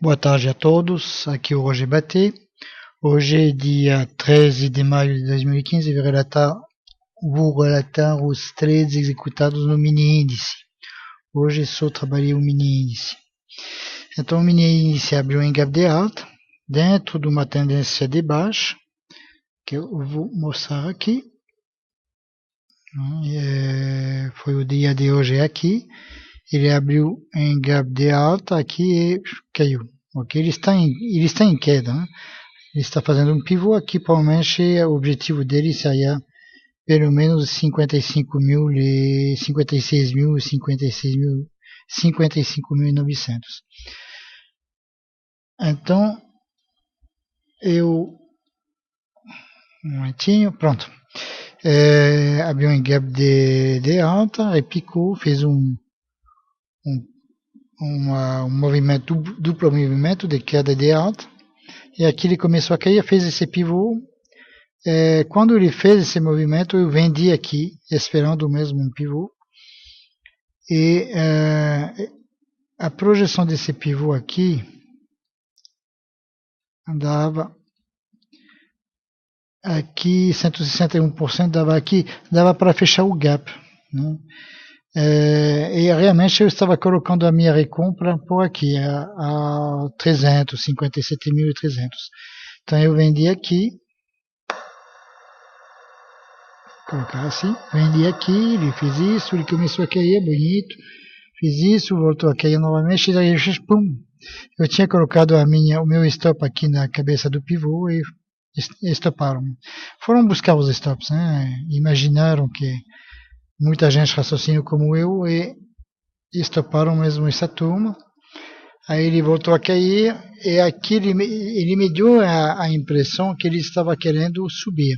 Boa tarde a todos, aqui é o Roger Batê. Hoje é dia 13 de maio de 2015 e vou relatar os trades executados no mini índice. Hoje só trabalhei o mini índice. Então o mini índice abriu em gap de alta, dentro de uma tendência de baixa, que eu vou mostrar aqui. Foi o dia de hoje aqui. Ele abriu em gap de alta aqui e caiu. Ok, ele está em queda, né? Ele está fazendo um pivô aqui, provavelmente o objetivo dele seria pelo menos 55 mil, 56 mil, 56 mil, 55.900. Então, um momentinho, pronto. Abriu um gap de alta, repicou, fez um movimento, duplo movimento de queda de alta. E aqui ele começou a cair, fez esse pivô. Quando ele fez esse movimento, eu vendi aqui, esperando o mesmo pivô. E a projeção desse pivô aqui dava aqui 161%, dava para fechar o gap, né? E realmente eu estava colocando a minha recompra por aqui, a 357.300. Então eu vendi aqui, colocar assim, vendi aqui, ele fez isso, ele começou a cair, bonito, fiz isso, voltou a cair novamente, e daí, pum, eu tinha colocado o meu stop aqui na cabeça do pivô e estoparam. Foram buscar os stops, né? Imaginaram que muita gente raciocina como eu e estoparam mesmo essa turma. Aí ele voltou a cair e aqui ele me deu a impressão que ele estava querendo subir.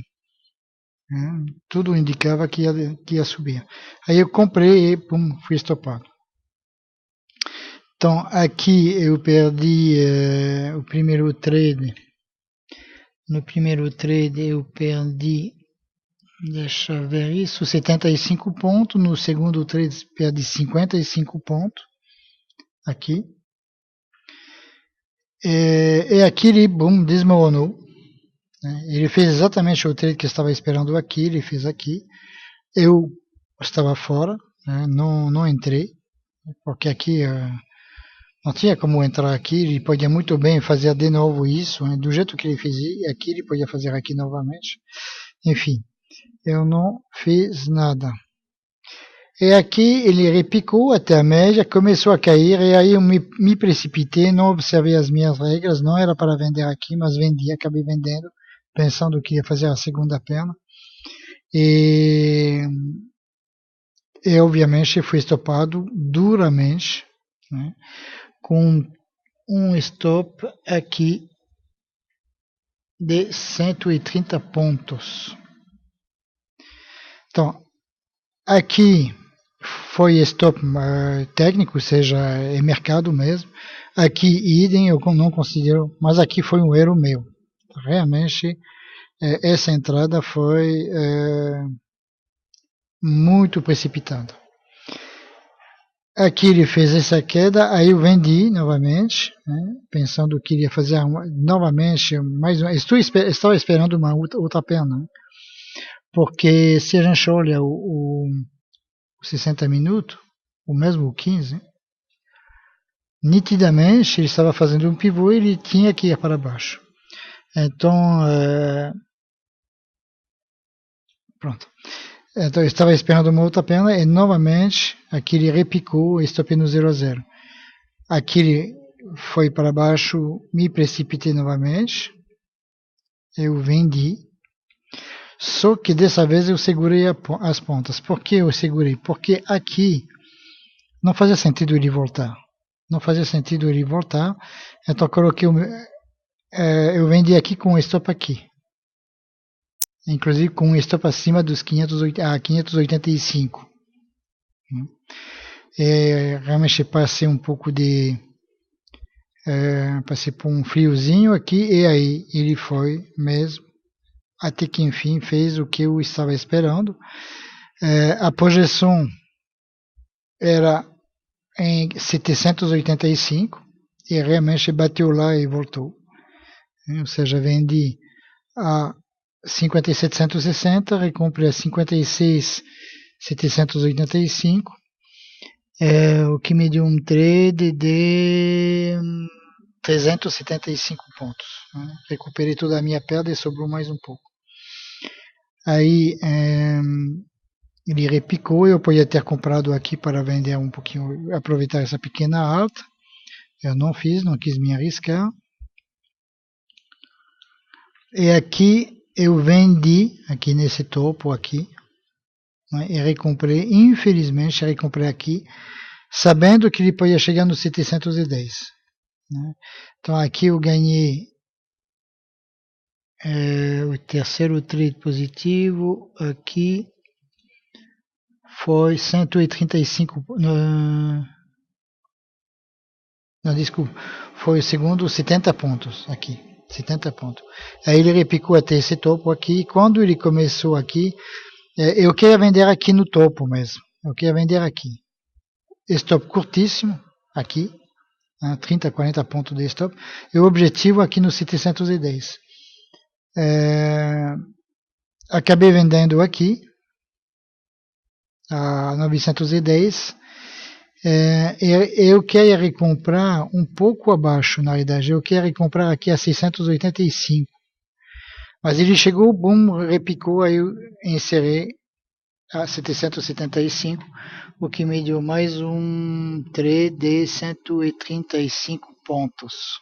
Né? Tudo indicava que ia subir. Aí eu comprei e pum, fui estopado. Então aqui eu perdi o primeiro trade. No primeiro trade eu perdi, deixa eu ver isso, 75 pontos. No segundo trade perdi 55 pontos. Aqui. E aqui ele, boom, desmoronou. Ele fez exatamente o trade que eu estava esperando aqui, ele fez aqui. Eu estava fora, né? Não entrei, porque aqui não tinha como entrar aqui. Ele podia muito bem fazer de novo isso, né? Do jeito que ele fez aqui, ele podia fazer aqui novamente. Enfim, eu não fiz nada. E aqui ele repicou até a média, começou a cair, e aí eu me precipitei, não observei as minhas regras, não era para vender aqui, mas vendi, acabei vendendo, pensando que ia fazer a segunda perna. E obviamente fui estopado duramente, né, com um stop aqui de 130 pontos. Então, aqui foi stop técnico, ou seja, é mercado mesmo. Aqui, idem, eu não considero, mas aqui foi um erro meu. Realmente, essa entrada foi muito precipitada. Aqui ele fez essa queda, aí eu vendi novamente, né, pensando que iria fazer novamente mais uma. Estava esperando uma outra perna, né, porque se a gente olha o 60 minutos, o mesmo o 15, nitidamente ele estava fazendo um pivô e ele tinha que ir para baixo. Então, pronto. Então eu estava esperando uma outra perna e novamente aqui ele repicou e stopei no 0 a 0. Aqui ele foi para baixo, me precipitei novamente, eu vendi, só que dessa vez eu segurei as pontas. Por que eu segurei? Porque aqui não fazia sentido ele voltar. Não fazia sentido ele voltar, então coloquei eu vendi aqui com um stop aqui. Inclusive com um stop acima dos 585. Realmente passei um pouco de... passei por um friozinho aqui e aí ele foi mesmo, até que enfim fez o que eu estava esperando. A projeção era em 785 e realmente bateu lá e voltou. Ou seja, vendi a 57,160, recomprei a 56,785, o que me deu um trade de 375 pontos. Né? Recuperei toda a minha perda e sobrou mais um pouco. Aí ele repicou, eu podia ter comprado aqui para vender um pouquinho, aproveitar essa pequena alta. Eu não fiz, não quis me arriscar. E aqui eu vendi, aqui nesse topo aqui, né, e recomprei, infelizmente recomprei aqui, sabendo que ele podia chegar no 710. Né? Então aqui eu ganhei o terceiro trade positivo, aqui foi 135, não, desculpa, foi o segundo 70 pontos aqui, 70 pontos. Aí ele repicou até esse topo aqui, quando ele começou aqui, eu queria vender aqui no topo mesmo, eu queria vender aqui. Stop curtíssimo, aqui, 30, 40 pontos de stop, e o objetivo aqui no 710. Acabei vendendo aqui, a 910, eu quero recomprar um pouco abaixo, na verdade, eu quero recomprar aqui a 685, mas ele chegou, bum, repicou, aí eu encerrei a 775, o que me deu mais um trade de 135 pontos.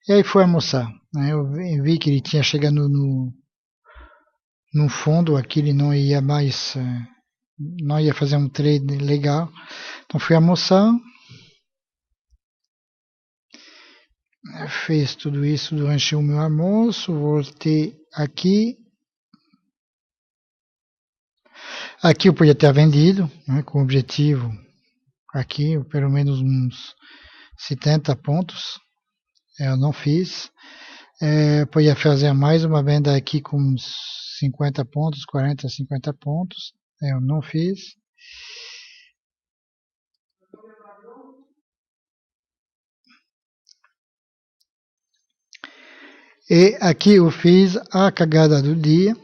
E aí foi almoçar, né? Eu vi que ele tinha chegado no fundo, aqui ele não ia mais, não ia fazer um trade legal, então fui almoçar, fiz tudo isso durante o meu almoço, voltei aqui. Aqui eu podia ter vendido, né, com o objetivo, aqui pelo menos uns 70 pontos, eu não fiz. Podia fazer mais uma venda aqui com uns 50 pontos, 40, 50 pontos, eu não fiz. E aqui eu fiz a cagada do dia.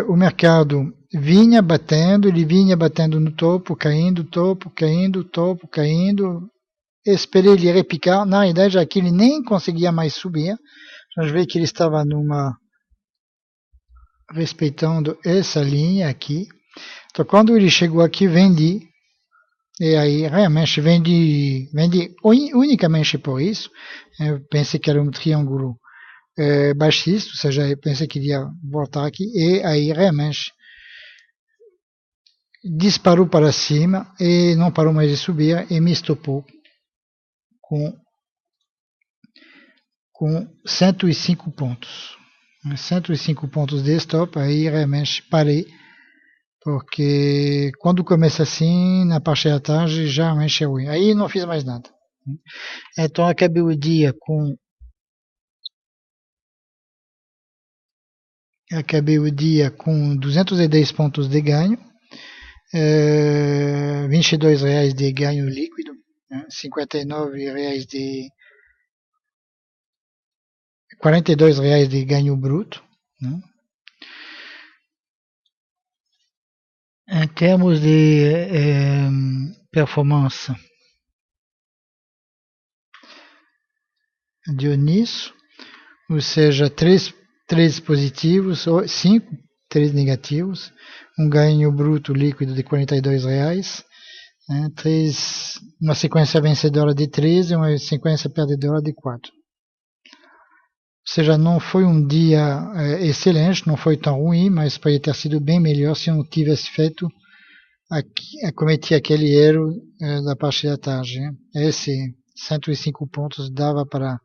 O mercado vinha batendo, ele vinha batendo no topo, caindo, topo, caindo, topo, caindo. Esperei ele repicar. Na verdade, aqui ele nem conseguia mais subir. A gente vê que ele estava respeitando essa linha aqui. Então, quando ele chegou aqui, vendi. E aí, realmente, vendi unicamente por isso. Eu pensei que era um triângulo baixista, ou seja, eu pensei que iria voltar aqui. E aí, realmente, disparou para cima e não parou mais de subir e me estopou com 105 pontos. 105 pontos de stop, aí realmente parei, porque quando começa assim, na parte da tarde, já realmente é ruim. Aí não fiz mais nada. Então acabei o dia com 210 pontos de ganho, R$22 de ganho líquido, R$59 de R$42 de ganho bruto. Né? Em termos de performance de nisso, ou seja, 3 positivos, 5 3 negativos, um ganho bruto líquido de R$42, né, uma sequência vencedora de 13 e uma sequência perdedora de 4. Ou seja, não foi um dia excelente, não foi tão ruim, mas poderia ter sido bem melhor se eu não tivesse feito, cometi aquele erro da parte da tarde. Né? Esse 105 pontos dava para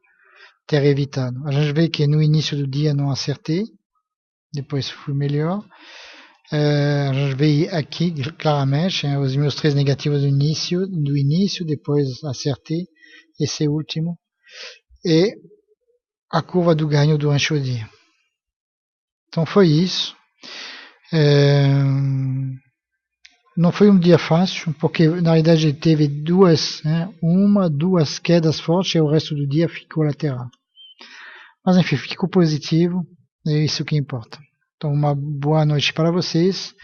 ter evitado. A gente vê que no início do dia não acertei, depois fui melhor. A gente vê aqui claramente os meus 3 negativos do início, depois acertei esse último. E a curva do ganho durante o dia. Então foi isso. Não foi um dia fácil, porque na realidade teve duas quedas fortes e o resto do dia ficou lateral. Mas enfim, ficou positivo, é isso que importa. Então, uma boa noite para vocês